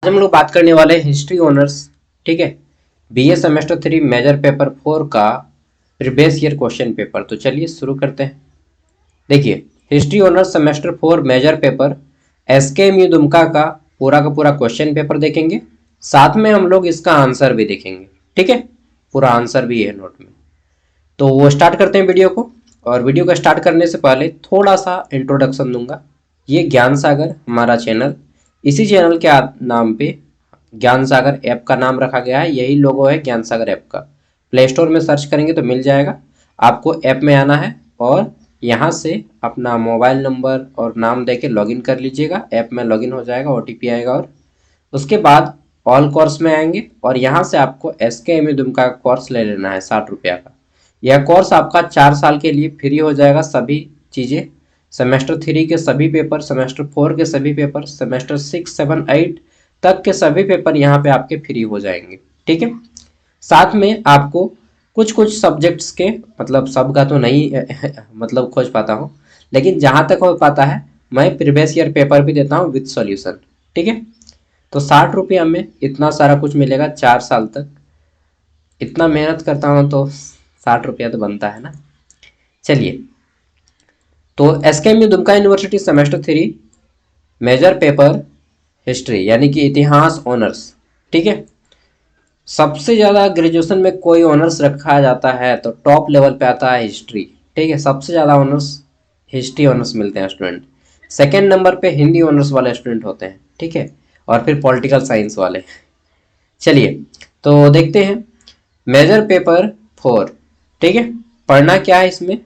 हम लोग बात करने वाले हैं हिस्ट्री ऑनर्स। ठीक है, बीए सेमेस्टर 3 मेजर पेपर 4 का प्रीवियस ईयर क्वेश्चन पेपर। तो चलिए शुरू करते हैं। देखिए, history honours semester 4 major paper SKMU Dumka का पूरा क्वेश्चन पेपर देखेंगे, साथ में हम लोग इसका आंसर भी देखेंगे। ठीक है, पूरा आंसर भी है नोट में। तो वो स्टार्ट करते हैं वीडियो को। और वीडियो को स्टार्ट करने से पहले थोड़ा सा इंट्रोडक्शन दूंगा। ये ज्ञान सागर हमारा चैनल, इसी चैनल के नाम पे ज्ञान सागर ऐप का नाम रखा गया है। यही लोगो है ज्ञान सागर ऐप का। प्ले स्टोर में सर्च करेंगे तो मिल जाएगा। आपको ऐप में आना है और यहाँ से अपना मोबाइल नंबर और नाम देके लॉगिन कर लीजिएगा। ऐप में लॉगिन हो जाएगा, ओटीपी आएगा और उसके बाद ऑल कोर्स में आएंगे और यहाँ से आपको एसकेएमयू दुमका का कोर्स ले लेना है 60 रुपया का। यह कोर्स आपका 4 साल के लिए फ्री हो जाएगा। सभी चीज़ें, सेमेस्टर 3 के सभी पेपर, सेमेस्टर 4 के सभी पेपर, सेमेस्टर 6, 7, 8 तक के सभी पेपर यहाँ पे आपके फ्री हो जाएंगे। ठीक है, साथ में आपको कुछ कुछ सब्जेक्ट्स के, मतलब सब का तो नहीं मतलब खोज पाता हूँ, लेकिन जहाँ तक हो पाता है मैं प्रीवियस ईयर पेपर भी देता हूँ विद सॉल्यूशन। ठीक है, तो 60 रुपया में इतना सारा कुछ मिलेगा 4 साल तक। इतना मेहनत करता हूँ तो 60 रुपया तो बनता है ना। चलिए, तो SKMU Dumka university semester 3 major paper history यानी कि इतिहास ऑनर्स। ठीक है, सबसे ज़्यादा ग्रेजुएशन में कोई ऑनर्स रखा जाता है तो टॉप लेवल पे आता है हिस्ट्री। ठीक है, सबसे ज़्यादा ऑनर्स हिस्ट्री ऑनर्स मिलते हैं स्टूडेंट। सेकेंड नंबर पे हिंदी ऑनर्स वाले स्टूडेंट होते हैं। ठीक है, और फिर पॉलिटिकल साइंस वाले। चलिए, तो देखते हैं मेजर पेपर 4। ठीक है, पढ़ना क्या है इसमें,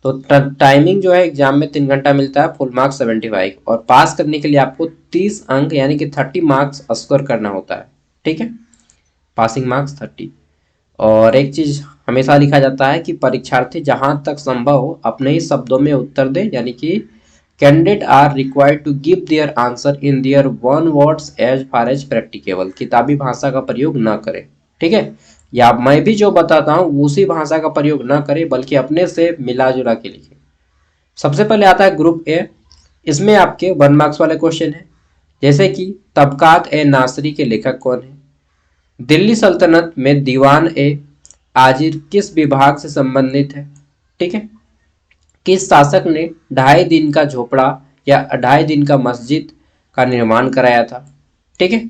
तो टाइमिंग जो है एग्जाम में 3 घंटा मिलता है, फुल मार्क्स 75 और पास करने के लिए आपको 30 अंक यानी कि 30 मार्क्स स्कोर करना होता है। ठीक है, पासिंग मार्क्स 30। और एक चीज हमेशा लिखा जाता है कि परीक्षार्थी जहां तक संभव हो अपने ही शब्दों में उत्तर दे, यानी कि candidate are required to give their answer in their one words as far as practicable. किताबी भाषा का प्रयोग न करें। ठीक है, या मैं भी जो बताता हूँ उसी भाषा का प्रयोग न करें, बल्कि अपने से मिला जुला के लिखें। सबसे पहले आता है ग्रुप ए। इसमें आपके 1 मार्क्स वाले क्वेश्चन है, जैसे कि तबकात ए नासरी के लेखक कौन है, दिल्ली सल्तनत में दीवान ए आजिर किस विभाग से संबंधित है। ठीक है, किस शासक ने 2.5 दिन का झोपड़ा या 2.5 दिन का मस्जिद का निर्माण कराया था। ठीक है,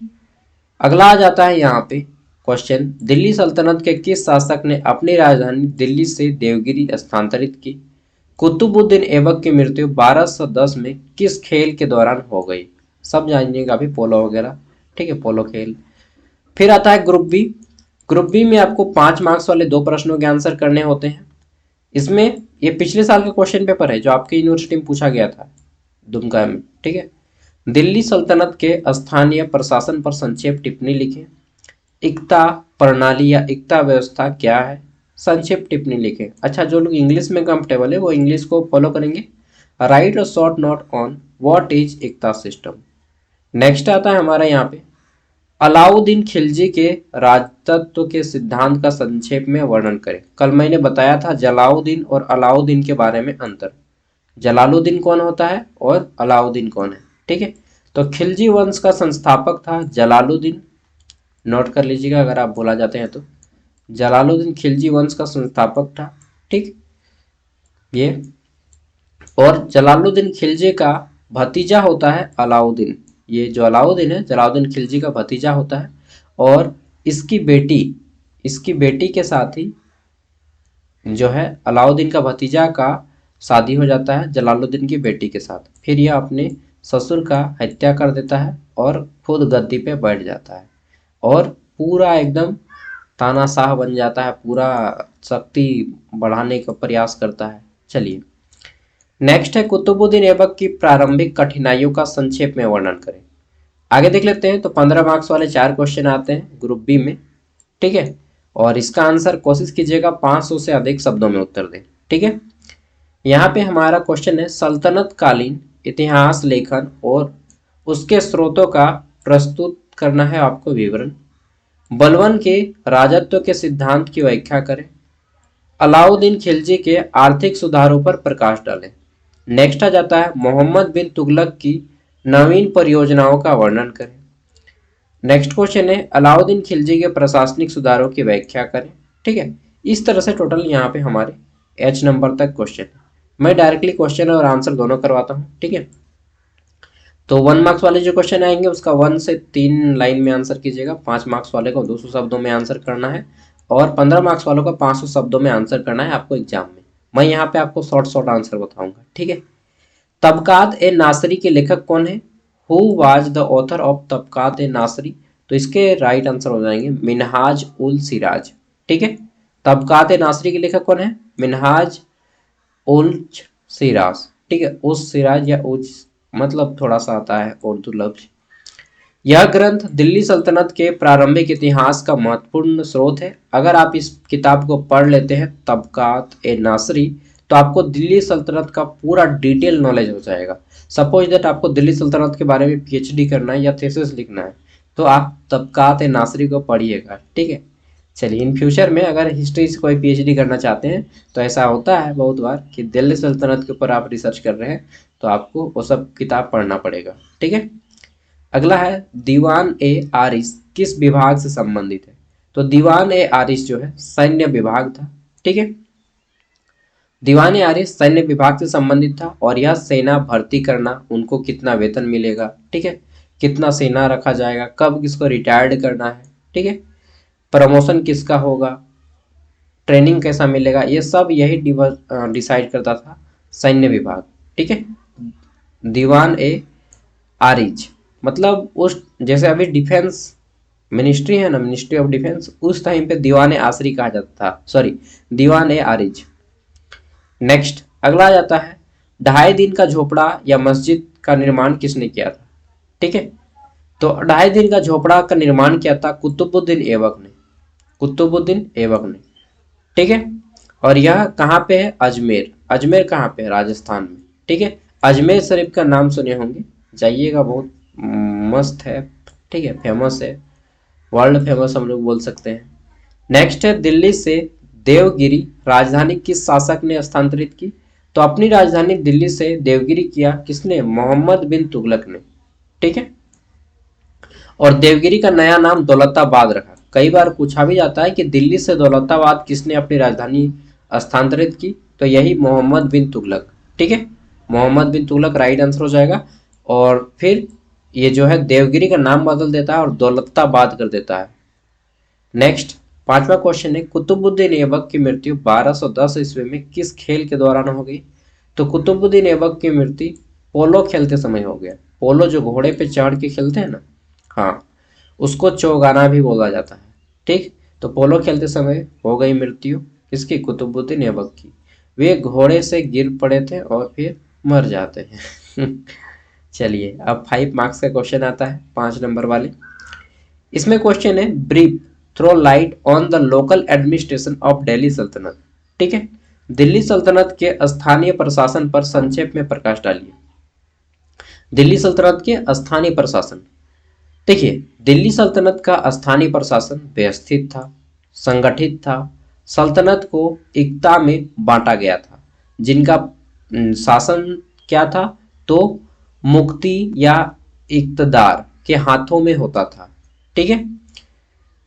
अगला आ जाता है यहाँ पे क्वेश्चन, दिल्ली सल्तनत के किस शासक ने अपनी राजधानी दिल्ली से देवगिरी स्थानांतरित की। कुतुबुद्दीन ऐबक की मृत्यु 1210 में किस खेल के दौरान हो गई। सब जानिएगा अभी, पोलो वगैरह। ठीक है, पोलो खेल। फिर आता है ग्रुप बी। ग्रुप बी में आपको 5 मार्क्स वाले 2 प्रश्नों के आंसर करने होते हैं। इसमें ये पिछले साल का क्वेश्चन पेपर है जो आपकी यूनिवर्सिटी में पूछा गया था दुमका में। ठीक है, दिल्ली सल्तनत के स्थानीय प्रशासन पर संक्षेप टिप्पणी लिखें। इक्ता प्रणाली या इक्ता व्यवस्था क्या है, संक्षेप टिप्पणी लिखें। अच्छा, जो लोग इंग्लिश में कंफर्टेबल है वो इंग्लिश को फॉलो करेंगे। Write a short note on what is iqta system. Next आता है हमारा यहाँ पे, अलाउद्दीन खिलजी के राजतत्व के सिद्धांत का संक्षेप में वर्णन करें। कल मैंने बताया था जलालुद्दीन और अलाउद्दीन के बारे में अंतर। जलालुद्दीन कौन होता है और अलाउद्दीन कौन है। ठीक है, तो खिलजी वंश का संस्थापक था जलालुद्दीन। नोट कर लीजिएगा अगर आप भूला जाते हैं तो। जलालुद्दीन खिलजी वंश का संस्थापक था। ठीक, ये और जलालुद्दीन खिलजी का भतीजा होता है अलाउद्दीन। ये जो अलाउद्दीन है जलालुद्दीन खिलजी का भतीजा होता है और इसकी बेटी के साथ ही जो है अलाउद्दीन का भतीजा का शादी हो जाता है जलालुद्दीन की बेटी के साथ। फिर यह अपने ससुर का हत्या कर देता है और खुद गद्दी पे बैठ जाता है और पूरा एकदम तानाशाह बन जाता है, पूरा शक्ति बढ़ाने का प्रयास करता है। चलिए, नेक्स्ट है कुतुबुद्दीन ऐबक की प्रारंभिक कठिनाइयों का संक्षेप में वर्णन करें। आगे देख लेते हैं। तो 15 मार्क्स वाले 4 क्वेश्चन आते हैं ग्रुप बी में। ठीक है, और इसका आंसर कोशिश कीजिएगा 500 से अधिक शब्दों में उत्तर दें। ठीक है, यहाँ पे हमारा क्वेश्चन है, सल्तनत कालीन इतिहास लेखन और उसके स्रोतों का प्रस्तुत करना है आपको विवरण। बलबन के राजत्व के सिद्धांत की व्याख्या करें। अलाउद्दीन खिलजी के आर्थिक सुधारों पर प्रकाश डालें। नेक्स्ट आ जाता है, मोहम्मद बिन तुगलक की नवीन परियोजनाओं का वर्णन करें। नेक्स्ट क्वेश्चन है अलाउद्दीन खिलजी के प्रशासनिक सुधारों की व्याख्या करें। ठीक है, इस तरह से टोटल यहाँ पे हमारे H नंबर तक क्वेश्चन है। मैं डायरेक्टली क्वेश्चन और आंसर दोनों करवाता हूँ। ठीक है, तो 1 मार्क्स वाले जो क्वेश्चन आएंगे उसका 1 से 3 लाइन में आंसर कीजिएगा, 5 मार्क्स वाले को 200 शब्दों में आंसर करना है, और 15 मार्क्स वालों को 500 शब्दों में आंसर करना है आपको एग्जाम में। मैं यहाँ पे आपको शॉर्ट आंसर बताऊंगा। ठीक है, तबकात ए नासरी के लेखक कौन है? Who was the author of Tabaqat i Nasiri? तो इसके राइट आंसर हो जाएंगे मिनहाज उल सिराज। ठीक है, तबकात ए नासरी के लेखक कौन है? मिनहाज उल सिराज। ठीक है, उस सिराज या उस मतलब थोड़ा सा आता है उर्दू लफ्ज। यह ग्रंथ दिल्ली सल्तनत के प्रारंभिक इतिहास का महत्वपूर्ण स्रोत है। अगर आप इस किताब को पढ़ लेते हैं तबकात ए नासरी, तो आपको दिल्ली सल्तनत का पूरा डिटेल नॉलेज हो जाएगा। सपोज दैट आपको दिल्ली सल्तनत के बारे में पीएचडी करना है या थीसिस लिखना है, तो आप तबकात ए नासरी को पढ़िएगा। ठीक है, चलिए इन फ्यूचर में अगर हिस्ट्री से कोई पीएचडी करना चाहते हैं तो ऐसा होता है बहुत बार कि दिल्ली सल्तनत के ऊपर आप रिसर्च कर रहे हैं तो आपको वो सब किताब पढ़ना पड़ेगा। ठीक है, अगला है दीवान ए आरिस किस विभाग से संबंधित है? तो दीवान ए आरिस जो है सैन्य विभाग था। ठीक है, दीवान ए आरिस सैन्य विभाग से संबंधित था, और यह सेना भर्ती करना, उनको कितना वेतन मिलेगा, ठीक है, कितना सेना रखा जाएगा, कब किसको रिटायर्ड करना है, ठीक है, प्रमोशन किसका होगा, ट्रेनिंग कैसा मिलेगा, ये सब यही डिसाइड करता था सैन्य विभाग। ठीक है, दीवान ए आरिज मतलब उस जैसे अभी डिफेंस मिनिस्ट्री है ना, मिनिस्ट्री ऑफ डिफेंस, उस टाइम पे दीवान ए आसरी कहा जाता था, सॉरी दीवान ए आरिज। नेक्स्ट अगला आ जाता है 2.5 दिन का झोपड़ा या मस्जिद का निर्माण किसने किया था? ठीक है, तो 2.5 दिन का झोपड़ा का निर्माण किया था कुतुबुद्दीन ऐबक ने, कुतुबुद्दीन ऐबक ने। ठीक है, और यह कहाँ पे है? अजमेर। अजमेर कहाँ पे है? राजस्थान में। ठीक है, अजमेर शरीफ का नाम सुने होंगे, जाइएगा, बहुत मस्त है। ठीक है, फेमस है, वर्ल्ड फेमस हम लोग बोल सकते हैं। नेक्स्ट है दिल्ली से देवगिरी राजधानी किस शासक ने स्थानांतरित की? तो अपनी राजधानी दिल्ली से देवगिरी किया किसने? मोहम्मद बिन तुगलक ने। ठीक है, और देवगिरी का नया नाम दौलताबाद रखा। कई बार पूछा भी जाता है कि दिल्ली से दौलताबाद किसने अपनी राजधानी स्थानांतरित की? तो यही मोहम्मद बिन तुगलक। ठीक है, मोहम्मद बिन तुगलक राइट आंसर हो जाएगा। और फिर ये जो है देवगिरी का नाम बदल देता है और दौलताबाद कर देता है। नेक्स्ट 5वां क्वेश्चन है कुतुबुद्दीन ऐबक की मृत्यु 1210 ईस्वी में किस खेल के दौरान हो गई? तो कुतुबुद्दीन ऐबक की मृत्यु पोलो खेलते समय हो गया। पोलो जो घोड़े पे चढ़ के खेलते हैं ना, हाँ, उसको चौगाना भी बोला जाता है। ठीक, तो पोलो खेलते समय हो गई मृत्यु किसकी? कुतुबुद्दीन ऐबक की। वे घोड़े से गिर पड़े थे और फिर मर जाते हैं। चलिए अब 5 मार्क्स का क्वेश्चन आता है, 5 नंबर वाले। इसमें क्वेश्चन है brief throw light on the local administration of Delhi सल्तनत। ठीक है, दिल्ली सल्तनत के स्थानीय प्रशासन पर संक्षेप में प्रकाश डालिए। दिल्ली सल्तनत के स्थानीय प्रशासन, देखिए दिल्ली सल्तनत का स्थानीय प्रशासन व्यवस्थित था, संगठित था, सल्तनत को इक्ता में बांटा गया था, जिनका शासन क्या था? तो मुक्ति या इक्तदार के हाथों में होता था। ठीक है,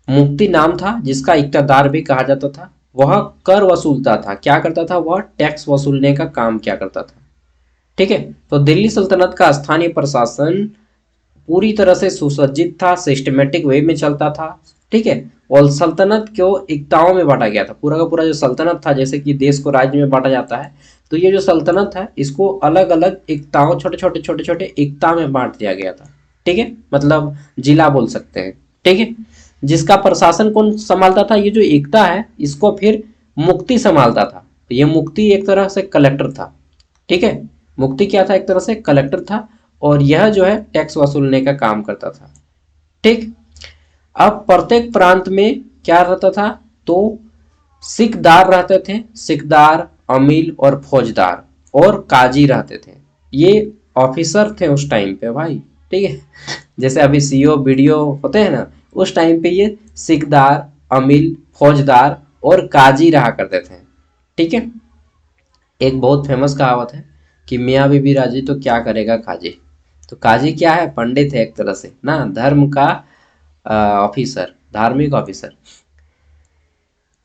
मुक्ति नाम था जिसका इक्तदार भी कहा जाता था। वह कर वसूलता था, क्या करता था? वह टैक्स वसूलने का काम क्या करता था। ठीक है, तो दिल्ली सल्तनत का स्थानीय प्रशासन पूरी तरह से सुसज्जित था, सिस्टमेटिक वे में चलता था। ठीक है, और सल्तनत को इक्ताओं में बांटा गया था। पूरा का पूरा जो सल्तनत था, जैसे कि देश को राज्य में बांटा जाता है, तो ये जो सल्तनत है इसको अलग अलग इक्ताओं, छोटे छोटे इक्ता में बांट दिया गया था। ठीक है, मतलब जिला बोल सकते हैं। ठीक है, जिसका प्रशासन कौन संभालता था? ये जो एकता है इसको फिर मुक्ति संभालता था। ये मुक्ति एक तरह से कलेक्टर था। ठीक है, मुक्ति क्या था? एक तरह से कलेक्टर था, और यह जो है टैक्स वसूलने का काम करता था। ठीक, अब प्रत्येक प्रांत में क्या रहता था? तो सिकदार रहते थे, सिकदार, अमील और फौजदार, और काजी रहते थे। ये ऑफिसर थे उस टाइम पे भाई। ठीक है, जैसे अभी सीओ बीडीओ होते हैं ना, उस टाइम पे ये सिकदार, अमील, फौजदार और काजी रहा करते थे। ठीक है, एक बहुत फेमस कहावत है कि मियाँ बीबी राजी तो क्या करेगा काजी। तो काजी क्या है? पंडित है एक तरह से ना, धर्म का ऑफिसर, धार्मिक ऑफिसर।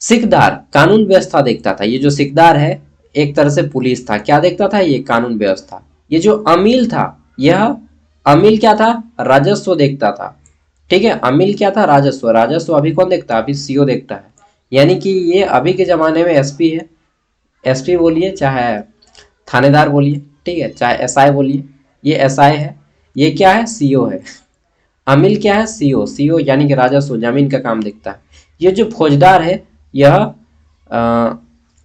सिकदार कानून व्यवस्था देखता था। ये जो सिकदार है एक तरह से पुलिस था, क्या देखता था ये, कानून व्यवस्था। ये जो अमील था, यह अमील क्या था, राजस्व देखता था। ठीक है, अमील क्या था, राजस्व। राजस्व अभी कौन देखता है, अभी सीओ देखता है। यानी कि ये अभी के जमाने में एसपी है, एसपी बोलिए चाहे थानेदार बोलिए, ठीक है, चाहे एसआई बोलिए, ये एसआई है। ये क्या है, सीओ है। अमील क्या है, सीओ। सीओ यानी कि राजस्व, जमीन का काम देखता है। ये जो फौजदार है, यह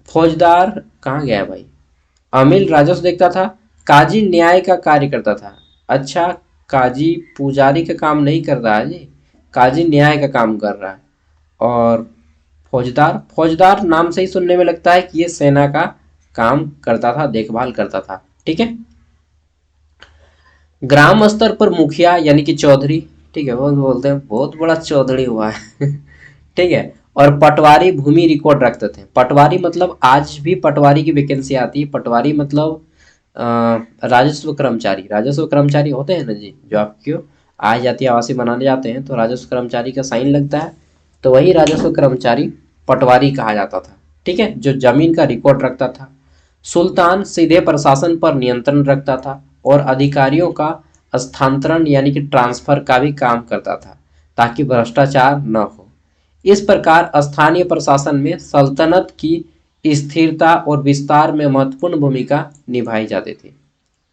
फौजदार कहाँ गया भाई, अमील राजस्व देखता था। काजी न्याय का कार्य करता था। अच्छा, काजी पुजारी का काम नहीं कर रहा है जी, काजी न्याय का काम कर रहा है। और फौजदार, फौजदार नाम से ही सुनने में लगता है कि ये सेना का काम करता था, देखभाल करता था। ठीक है, ग्राम स्तर पर मुखिया यानी कि चौधरी, ठीक है, वो बोलते हैं बहुत बड़ा चौधरी हुआ है। ठीक है, और पटवारी भूमि रिकॉर्ड रखते थे। पटवारी मतलब आज भी पटवारी की वैकेंसी आती है। पटवारी मतलब अ, राजस्व कर्मचारी। राजस्व कर्मचारी होते हैं ना जी, जो आपको आय जाति आवासीय बनाने जाते हैं तो राजस्व कर्मचारी का साइन लगता है, तो वही राजस्व कर्मचारी पटवारी कहा जाता था। ठीक है, जो जमीन का रिकॉर्ड रखता था। सुल्तान सीधे प्रशासन पर नियंत्रण रखता था और अधिकारियों का स्थानांतरण यानी कि ट्रांसफर का भी काम करता था, ताकि भ्रष्टाचार न हो। इस प्रकार स्थानीय प्रशासन में सल्तनत की स्थिरता और विस्तार में महत्वपूर्ण भूमिका निभाई जाती थी।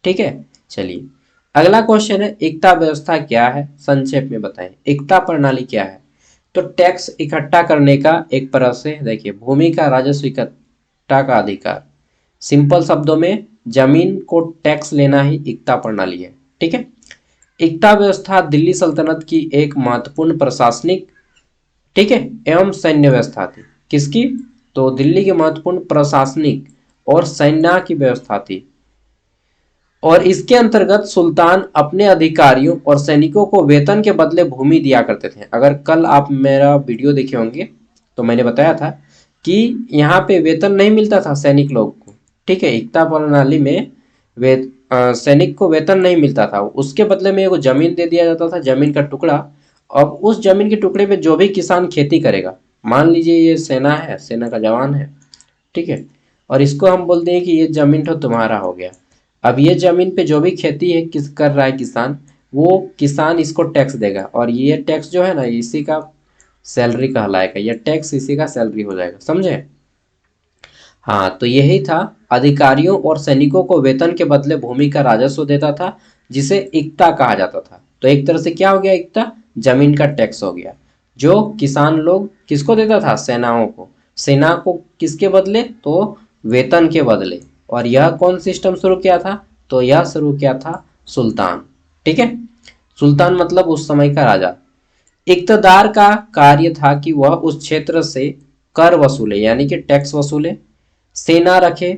ठीक है, चलिए अगला क्वेश्चन है, एकता व्यवस्था क्या है, संक्षेप में बताएं। एकता प्रणाली क्या है? तो टैक्स इकट्ठा करने का एक तरह से, देखिए, भूमि का राजस्व इकट्ठा का अधिकार। सिंपल शब्दों में जमीन को टैक्स लेना ही एकता प्रणाली है। ठीक है, एकता व्यवस्था दिल्ली सल्तनत की एक महत्वपूर्ण प्रशासनिक, ठीक है, एवं सैन्य व्यवस्था थी। किसकी? तो दिल्ली की महत्वपूर्ण प्रशासनिक और सैन्य की व्यवस्था थी। और इसके अंतर्गत सुल्तान अपने अधिकारियों और सैनिकों को वेतन के बदले भूमि दिया करते थे। अगर कल आप मेरा वीडियो देखे होंगे तो मैंने बताया था कि यहाँ पे वेतन नहीं मिलता था सैनिक लोग को। ठीक है, एकता प्रणाली में सैनिक को वेतन नहीं मिलता था, उसके बदले में एगो जमीन दे दिया जाता था, जमीन का टुकड़ा। अब उस जमीन के टुकड़े पे जो भी किसान खेती करेगा, मान लीजिए ये सेना है, सेना का जवान है, ठीक है, और इसको हम बोलते हैं कि ये जमीन तो तुम्हारा हो गया। अब ये जमीन पे जो भी खेती है किस कर रहा है किसान, वो किसान इसको टैक्स देगा, और ये टैक्स जो है ना इसी का सैलरी कहलाएगा, ये टैक्स इसी का सैलरी हो जाएगा, समझे? हाँ, तो यही था, अधिकारियों और सैनिकों को वेतन के बदले भूमि का राजस्व देता था, जिसे इक्ता कहा जाता था। तो एक तरह से क्या हो गया, इक्ता जमीन का टैक्स हो गया, जो किसान लोग किसको देता था, सेनाओं को। सेना को किसके बदले, तो वेतन के बदले। और यह कौन सिस्टम शुरू किया था, तो यह शुरू किया था सुल्तान। ठीक है, सुल्तान मतलब उस समय का राजा। इक्तदार का कार्य था कि वह उस क्षेत्र से कर वसूले यानी कि टैक्स वसूले, सेना रखे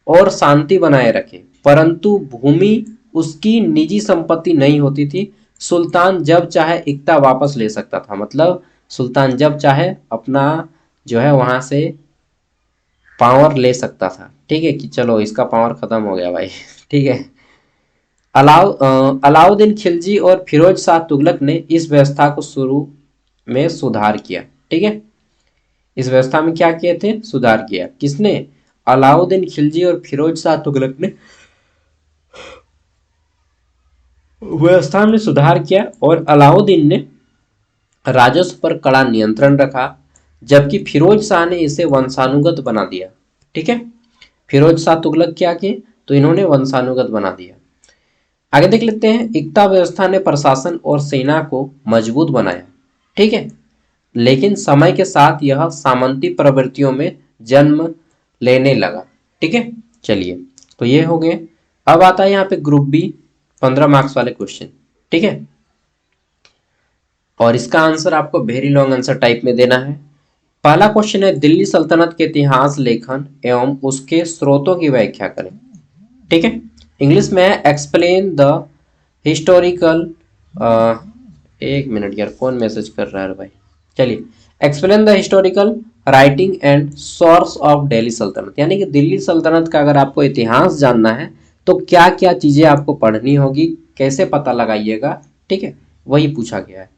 और शांति बनाए रखे, परंतु भूमि उसकी निजी संपत्ति नहीं होती थी। सुल्तान जब चाहे इक्ता वापस ले सकता था, मतलब सुल्तान जब चाहे अपना जो है वहां से पावर ले सकता था। ठीक है, कि चलो इसका पावर खत्म हो गया भाई। ठीक है, अलाउद्दीन खिलजी और फिरोज शाह तुगलक ने इस व्यवस्था को शुरू में सुधार किया। ठीक है, इस व्यवस्था में क्या किए थे, सुधार किया। किसने? अलाउद्दीन खिलजी और फिरोज शाह तुगलक ने व्यवस्था में सुधार किया, और अलाउद्दीन ने राजस्व पर कड़ा नियंत्रण रखा, जबकि फिरोज शाह ने इसे वंशानुगत बना दिया। ठीक है, फिरोज शाह तुगलक क्या किए, तो इन्होंने वंशानुगत बना दिया। आगे देख लेते हैं, एकता व्यवस्था ने प्रशासन और सेना को मजबूत बनाया। ठीक है, लेकिन समय के साथ यह सामंती प्रवृत्तियों में जन्म लेने लगा। ठीक है, चलिए, तो ये हो गए। अब आता है यहाँ पे ग्रुप बी 15 मार्क्स वाले क्वेश्चन। ठीक है, और इसका आंसर आपको वेरी लॉन्ग आंसर टाइप में देना है। पहला क्वेश्चन है, दिल्ली सल्तनत के इतिहास लेखन एवं उसके स्रोतों की व्याख्या करें। ठीक है, इंग्लिश में है एक्सप्लेन द हिस्टोरिकल, एक मिनट यार, कौन मैसेज कर रहा है भाई। चलिए, explain the historical writing and source of Delhi सल्तनत, यानी कि दिल्ली सल्तनत का अगर आपको इतिहास जानना है तो क्या क्या चीजें आपको पढ़नी होगी, कैसे पता लगाइएगा। ठीक है, वही पूछा गया है।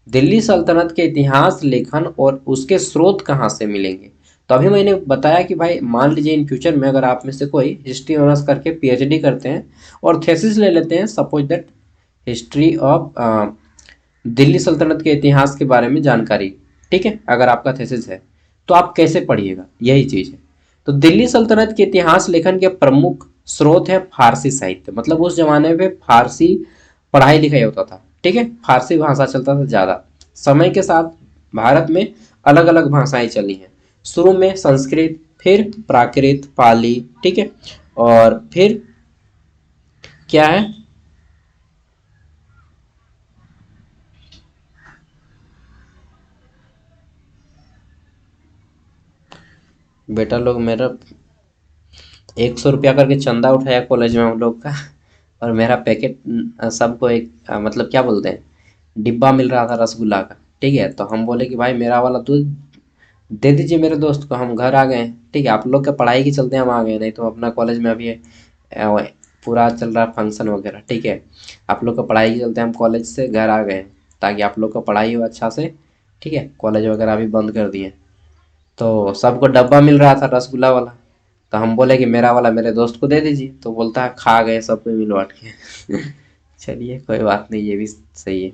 दिल्ली सल्तनत के इतिहास लेखन और उसके स्रोत कहाँ से मिलेंगे। तो अभी मैंने बताया कि भाई मान लीजिए इन फ्यूचर में अगर आप में से कोई हिस्ट्री ऑनर्स करके पीएचडी करते हैं और थेसिस ले लेते हैं, suppose that history of Delhi सल्तनत के इतिहास के बारे में जानकारी, ठीक है, अगर आपका थेसिस है तो आप कैसे पढ़िएगा, यही चीज़ है। तो दिल्ली सल्तनत के इतिहास लेखन के प्रमुख स्रोत है फारसी साहित्य, मतलब उस जमाने में फारसी पढ़ाई लिखाई होता था, ठीक है, फारसी भाषा चलता था ज़्यादा। समय के साथ भारत में अलग अलग भाषाएं चली हैं, शुरू में संस्कृत, फिर प्राकृत, पाली, ठीक है, और फिर क्या है, बेटा लोग मेरा 100 रुपया करके चंदा उठाया कॉलेज में हम लोग का, और मेरा पैकेट सबको एक मतलब क्या बोलते हैं, डिब्बा मिल रहा था रसगुल्ला का, ठीक है। तो हम बोले कि भाई मेरा वाला दूध दे दीजिए मेरे दोस्त को, हम घर आ गए हैं, ठीक है, आप लोग के पढ़ाई के चलते हम आ गए, नहीं तो अपना कॉलेज में अभी पूरा चल रहा फंक्शन वगैरह, ठीक है, आप लोग का पढ़ाई के चलते हम कॉलेज से घर आ गए हैं ताकि आप लोग का पढ़ाई हो अच्छा से, ठीक है, कॉलेज वगैरह अभी बंद कर दिए। तो सबको डब्बा मिल रहा था रसगुल्ला वाला, तो हम बोले कि मेरा वाला मेरे दोस्त को दे दीजिए, तो बोलता है खा गए सबको मिल बांट के। चलिए कोई बात नहीं, ये भी सही है।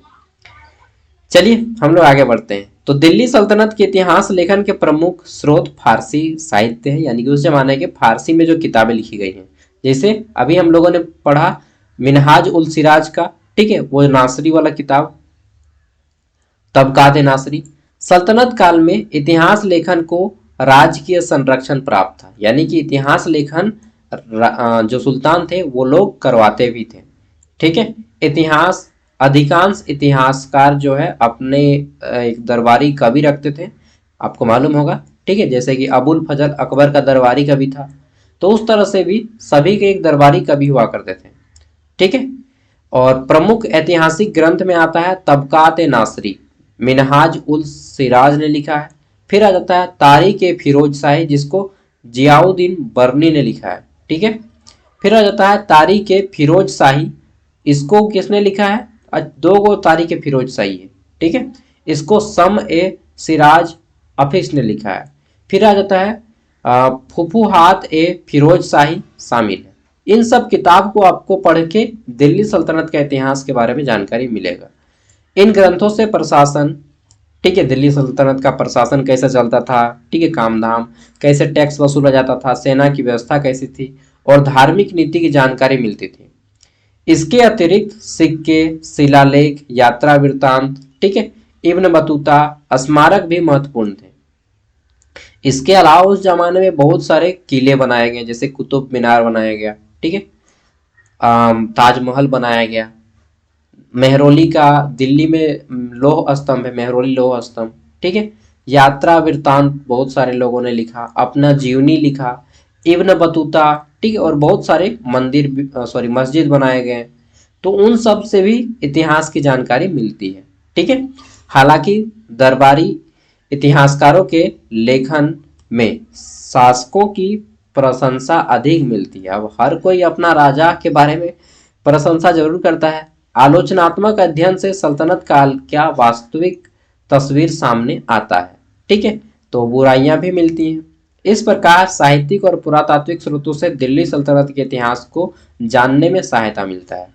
चलिए हम लोग आगे बढ़ते हैं। तो दिल्ली सल्तनत के इतिहास लेखन के प्रमुख स्रोत फारसी साहित्य है, यानी कि उस जमाने के फारसी में जो किताबें लिखी गई हैं, जैसे अभी हम लोगों ने पढ़ा मिनहाज उल सिराज का, ठीक है, वो नासरी वाला किताब, तबकात नासरी। सल्तनत काल में इतिहास लेखन को राजकीय संरक्षण प्राप्त था, यानी कि इतिहास लेखन जो सुल्तान थे वो लोग करवाते भी थे, ठीक है। इतिहास अधिकांश इतिहासकार जो है अपने एक दरबारी कवि रखते थे, आपको मालूम होगा, ठीक है, जैसे कि अबुल फजल अकबर का दरबारी कवि था, तो उस तरह से भी सभी के एक दरबारी कवि हुआ करते थे, ठीक है। और प्रमुख ऐतिहासिक ग्रंथ में आता है तबकात नासरी, मिनहाज उल सिराज ने लिखा है। फिर आ जाता है तारीख ए फिरोज शाही, जिसको जियाउद्दीन बर्नी ने लिखा है, ठीक है। फिर आ जाता है तारीख ए फिरोज शाही, इसको किसने लिखा है, दो गो तारीख ए फिरोज शाही है, ठीक है, इसको सम ए सिराज अफिस ने लिखा है। फिर आ जाता है फुफुहात ए फिरोज शाही शामिल है। इन सब किताब को आपको पढ़ के दिल्ली सल्तनत का इतिहास के बारे में जानकारी मिलेगा। इन ग्रंथों से प्रशासन, ठीक है, दिल्ली सल्तनत का प्रशासन कैसा चलता था, ठीक है, काम धाम कैसे, टैक्स वसूला जाता था, सेना की व्यवस्था कैसी थी, और धार्मिक नीति की जानकारी मिलती थी। इसके अतिरिक्त सिक्के, शिलालेख, यात्रा वृत्तांत, ठीक है, इब्न बतूता, स्मारक भी महत्वपूर्ण थे। इसके अलावा उस जमाने में बहुत सारे किले बनाए गए, जैसे कुतुब मीनार बनाया गया, ठीक है, ताजमहल बनाया गया, मेहरौली का दिल्ली में लौह स्तंभ है, मेहरौली लौह स्तंभ, ठीक है। यात्रा वृत्तांत बहुत सारे लोगों ने लिखा, अपना जीवनी लिखा, इब्न बतूता, ठीक है, और बहुत सारे मंदिर, सॉरी मस्जिद बनाए गए, तो उन सब से भी इतिहास की जानकारी मिलती है, ठीक है। हालांकि दरबारी इतिहासकारों के लेखन में शासकों की प्रशंसा अधिक मिलती है। अब हर कोई अपना राजा के बारे में प्रशंसा जरूर करता है। आलोचनात्मक अध्ययन से सल्तनत काल क्या वास्तविक तस्वीर सामने आता है, ठीक है, तो बुराइयां भी मिलती हैं। इस प्रकार साहित्यिक और पुरातात्विक स्रोतों से दिल्ली सल्तनत के इतिहास को जानने में सहायता मिलता है।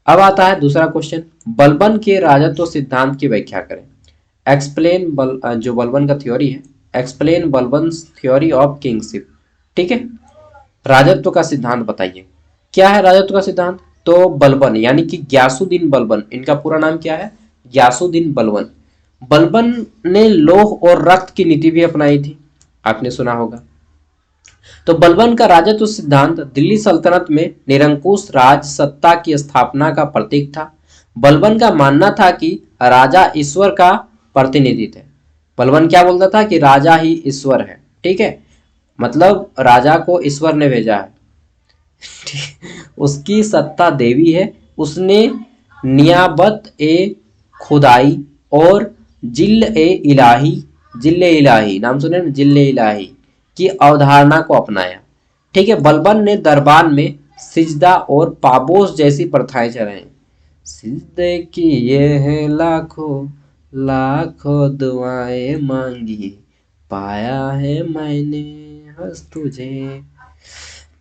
अब आता है दूसरा क्वेश्चन, बलबन के राजत्व सिद्धांत की व्याख्या करें। एक्सप्लेन जो बलबन का थ्योरी है, explain Balban theory of kingship, ठीक है, राजत्व का सिद्धांत बताइए। क्या है राजत्व का सिद्धांत, तो बलबन यानी कि ग्यासुद्दीन बलबन, इनका पूरा नाम क्या है, ग्यासुद्दीन बलबन। बलबन ने लौह और रक्त की नीति भी अपनाई थी, आपने सुना होगा। तो बलबन का राजत्व सिद्धांत दिल्ली सल्तनत में निरंकुश राज सत्ता की स्थापना का प्रतीक था। बलबन का मानना था कि राजा ईश्वर का प्रतिनिधि थे। बलबन क्या बोलता था कि राजा ही ईश्वर है, ठीक है, मतलब राजा को ईश्वर ने भेजा है, उसकी सत्ता देवी है, उसने नियाबत ए खुदाई और जिल्ल ए इलाही नाम सुने ना, जिल्ल ए इलाही की अवधारणा को अपनाया, ठीक है। बलबन ने दरबार में सिजदा और पाबोस जैसी प्रथाएं चलाई, सिजदे किए हैं लाखों लाखों दुआएं मांगी, पाया है मैंने हंस तुझे।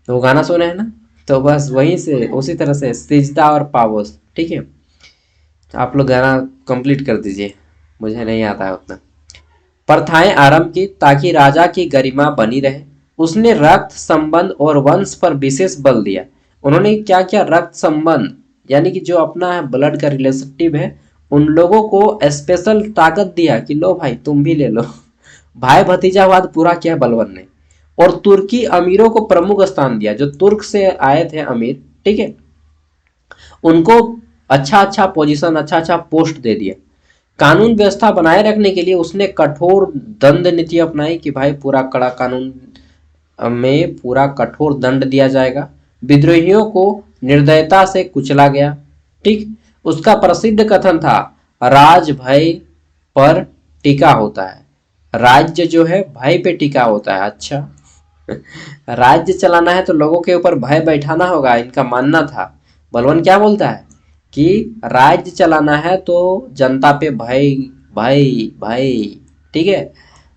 तो वो गाना सुना है ना, तो बस वहीं से उसी तरह से सिजदा और पावोस, ठीक है। आप लोग गाना कंप्लीट कर दीजिए, मुझे नहीं आता है उतना। प्रथाएं आरंभ की ताकि राजा की गरिमा बनी रहे। उसने रक्त संबंध और वंश पर विशेष बल दिया। उन्होंने क्या किया, रक्त संबंध यानी कि जो अपना ब्लड का रिलेशनशिप है, उन लोगों को स्पेशल ताकत दिया कि लो भाई तुम भी ले लो। भाई भतीजावाद पूरा किया बलबन ने। और तुर्की अमीरों को प्रमुख स्थान दिया, जो तुर्क से आए थे अमीर, ठीक है, उनको अच्छा अच्छा पोजीशन, अच्छा अच्छा पोस्ट दे दिया। कानून व्यवस्था बनाए रखने के लिए उसने कठोर दंड नीति अपनाई कि भाई पूरा कड़ा कानून में पूरा कठोर दंड दिया जाएगा। विद्रोहियों को निर्दयता से कुचला गया, ठीक। उसका प्रसिद्ध कथन था, राज भय पर टिका होता है। राज्य जो है भय पे टिका होता है। अच्छा, राज्य चलाना है तो लोगों के ऊपर भय बैठाना होगा, इनका मानना था। बलवन क्या बोलता है कि राज्य चलाना है तो जनता पे भय भय भय, ठीक है,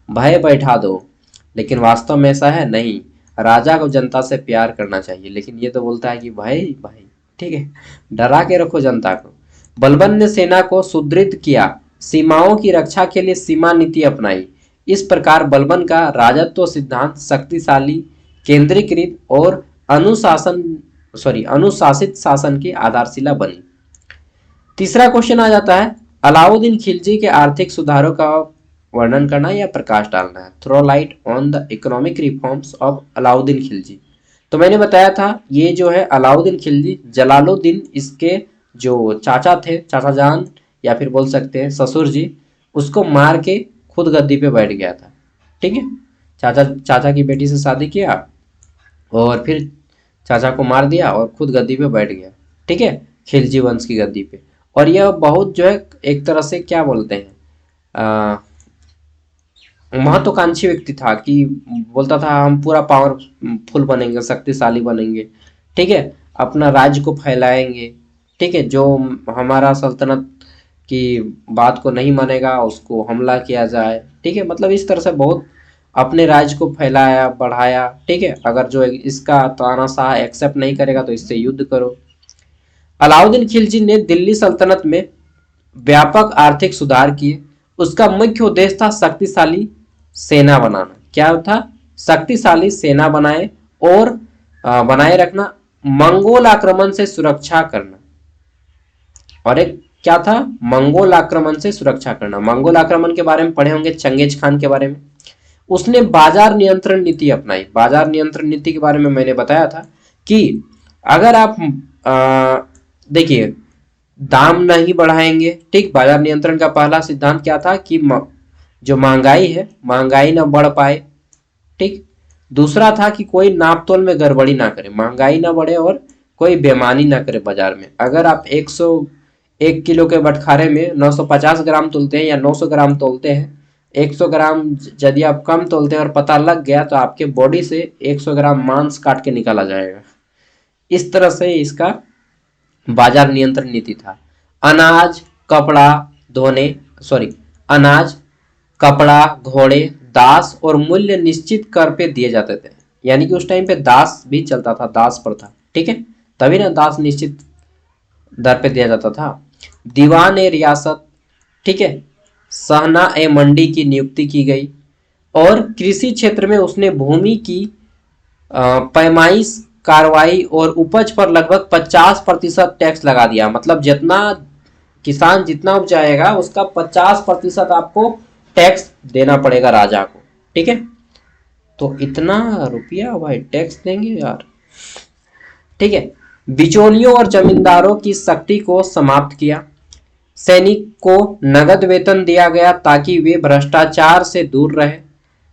भय बैठा दो। लेकिन वास्तव में ऐसा है नहीं, राजा को जनता से प्यार करना चाहिए, लेकिन ये तो बोलता है कि भाई भाई, ठीक है, डरा के रखो जनता को। बलबन ने सेना को सुदृढ़ किया, सीमाओं की रक्षा के लिए सीमा नीति अपनाई। इस प्रकार बलबन का राजत्व सिद्धांत शक्तिशाली, केंद्रीकृत और अनुशासित शासन की आधारशिला बनी। तीसरा क्वेश्चन आ जाता है, अलाउद्दीन खिलजी के आर्थिक सुधारों का वर्णन करना या प्रकाश डालना है। Throw light on the economic reforms of Alauddin Khilji. तो मैंने बताया था ये जो है अलाउद्दीन खिलजी, जलालुद्दीन इसके जो चाचा थे, चाचा जान या फिर बोल सकते हैं ससुर जी, उसको मार के खुद गद्दी पे बैठ गया था, ठीक है। चाचा चाचा की बेटी से शादी किया और फिर चाचा को मार दिया और खुद गद्दी पे बैठ गया, ठीक है, खिलजी वंश की गद्दी पे। और यह बहुत जो है एक तरह से क्या बोलते हैं, महत्वाकांक्षी व्यक्ति था कि बोलता था हम पूरा पावरफुल बनेंगे, शक्तिशाली बनेंगे, ठीक है, अपना राज्य को फैलाएंगे, ठीक है, जो हमारा सल्तनत की बात को नहीं मानेगा उसको हमला किया जाए, ठीक है। मतलब इस तरह से बहुत अपने राज्य को फैलाया बढ़ाया, ठीक है। अगर जो इसका तानाशाह एक्सेप्ट नहीं करेगा तो इससे युद्ध करो। अलाउद्दीन खिलजी ने दिल्ली सल्तनत में व्यापक आर्थिक सुधार किए। उसका मुख्य उद्देश्य था शक्तिशाली सेना बनाना। क्या था, शक्तिशाली सेना बनाए और बनाए रखना, मंगोल आक्रमण से सुरक्षा करना। और एक क्या था, मंगोल आक्रमण से सुरक्षा करना। मंगोल आक्रमण के बारे में पढ़े होंगे, चंगेज खान के बारे में। उसने बाजार नियंत्रण नीति अपनाई। बाजार नियंत्रण नीति के बारे में मैंने बताया था कि अगर आप देखिए दाम नहीं बढ़ाएंगे, ठीक। बाजार नियंत्रण का पहला सिद्धांत क्या था कि जो महंगाई है महंगाई ना बढ़ पाए, ठीक। दूसरा था कि कोई नापतोल में गड़बड़ी ना करे, महंगाई ना बढ़े और कोई बेईमानी ना करे बाजार में। अगर आप 101 किलो के बटखारे में 950 ग्राम तोलते हैं या 900 ग्राम तोलते हैं, 100 ग्राम यदि आप कम तोलते हैं और पता लग गया तो आपके बॉडी से 100 ग्राम मांस काट के निकाला जाएगा। इस तरह से इसका बाजार नियंत्रण नीति था। अनाज कपड़ा धोने अनाज कपड़ा घोड़े दास और मूल्य निश्चित कर पे दिए जाते थे। यानी कि उस टाइम पे दास भी चलता था, दास प्रथा, ठीक है, तभी ना दास निश्चित दर पे दिया जाता था। दीवान ए रियासत, ठीक है, सहना ए मंडी की नियुक्ति की गई। और कृषि क्षेत्र में उसने भूमि की पैमाइश कार्रवाई और उपज पर लगभग 50% टैक्स लगा दिया। मतलब जितना किसान जितना उपजाएगा उसका 50% आपको टैक्स देना पड़ेगा राजा को, ठीक है। तो इतना रुपया भाई टैक्स देंगे यार, ठीक है। बिचौलियों और जमींदारों की शक्ति को समाप्त किया। सैनिक को नगद वेतन दिया गया ताकि वे भ्रष्टाचार से दूर रहे।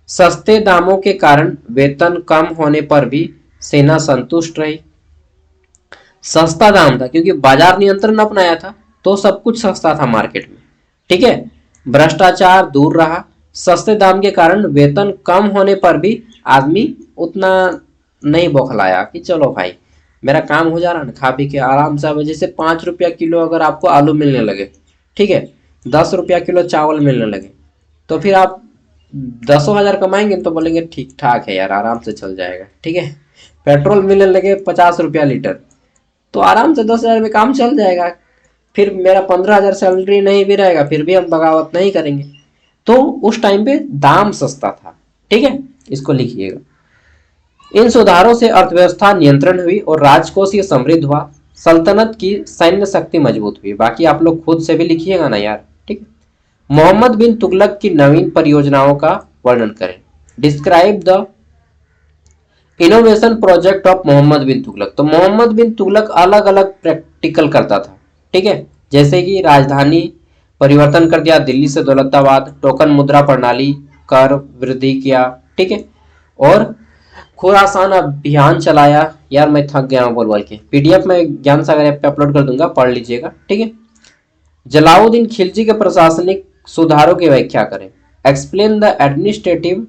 सस्ते दामों के कारण वेतन कम होने पर भी सेना संतुष्ट रही। सस्ता दाम था क्योंकि बाजार नियंत्रण अपनाया था तो सब कुछ सस्ता था मार्केट में, ठीक है। भ्रष्टाचार दूर रहा। सस्ते दाम के कारण वेतन कम होने पर भी आदमी उतना नहीं बौखलाया कि चलो भाई मेरा काम हो जा रहा है ना, खा पी के आराम से। अब जैसे 5 रुपया किलो अगर आपको आलू मिलने लगे, ठीक है, 10 रुपया किलो चावल मिलने लगे, तो फिर आप 10,000 कमाएंगे तो बोलेंगे ठीक ठाक है यार, आराम से चल जाएगा। ठीक है, पेट्रोल मिलने लगे 50 रुपया लीटर, तो आराम से 10,000 में काम चल जाएगा। फिर मेरा 15,000 सैलरी नहीं भी रहेगा, फिर भी हम बगावत नहीं करेंगे। तो उस टाइम पे दाम सस्ता था। ठीक है, इसको लिखिएगा। इन सुधारों से अर्थव्यवस्था नियंत्रण हुई और राजकोषीय समृद्ध हुआ, सल्तनत की सैन्य शक्ति मजबूत हुई। बाकी आप लोग खुद से भी लिखिएगा ना यार। ठीक है, मोहम्मद बिन तुगलक की नवीन परियोजनाओं का वर्णन करें। Describe the innovation project of Mohammad bin Tughlaq. तो मोहम्मद बिन तुगलक अलग अलग प्रैक्टिकल करता था। ठीक है, जैसे कि राजधानी परिवर्तन कर दिया, दिल्ली से दौलताबाद, टोकन मुद्रा प्रणाली, कर वृद्धि किया। ठीक है, और खुरासान अभियान चलाया। यार मैं थक गया हूँ बोल बोल के, पीडीएफ में ज्ञान सागर ऐप पे अपलोड कर दूंगा, पढ़ लीजिएगा। ठीक है, जलाउद्दीन खिलजी के प्रशासनिक सुधारों की व्याख्या करें। Explain the administrative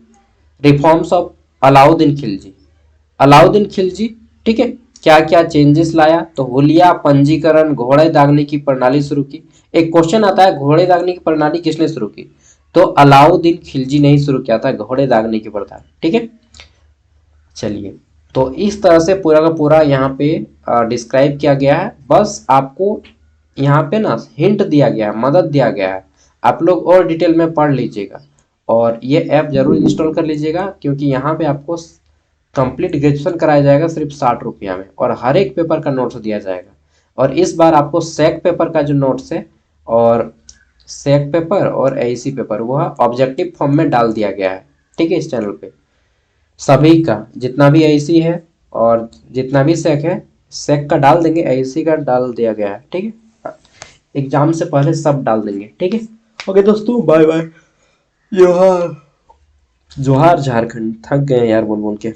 reforms of Alauddin Khilji. Alauddin Khilji, ठीक है, क्या क्या चेंजेस लाया? तो हुलिया पंजीकरण, घोड़े दागने की प्रणाली शुरू की। एक क्वेश्चन आता है, घोड़े दागने की प्रणाली किसने शुरू की? तो अलाउद्दीन खिलजी ने ही शुरू किया था घोड़े दागने की प्रणाली। ठीक है, चलिए, तो इस तरह से पूरा का पूरा यहाँ पे डिस्क्राइब किया गया है। बस आपको यहाँ पे ना हिंट दिया गया है, मदद दिया गया है, आप लोग और डिटेल में पढ़ लीजिएगा और ये ऐप जरूर इंस्टॉल कर लीजिएगा, क्योंकि यहाँ पे आपको कंप्लीट ग्रेजुएशन कराया जाएगा सिर्फ 60 रुपया में, और हर एक पेपर का नोट्स दिया जाएगा। और इस बार आपको सेक पेपर का जो नोट्स है, और सेक पेपर और एसी पेपर, वो ऑब्जेक्टिव फॉर्म में डाल दिया गया है। ठीक है, इस चैनल पे सभी का जितना भी एसी है और जितना भी सेक है, सेक का डाल देंगे, एसी का डाल दिया गया है। ठीक है, एग्जाम से पहले सब डाल देंगे। ठीक है, ओके दोस्तों, बाय बाय। जोहार जोहार झारखंड। थक गए यार बोल बोल के।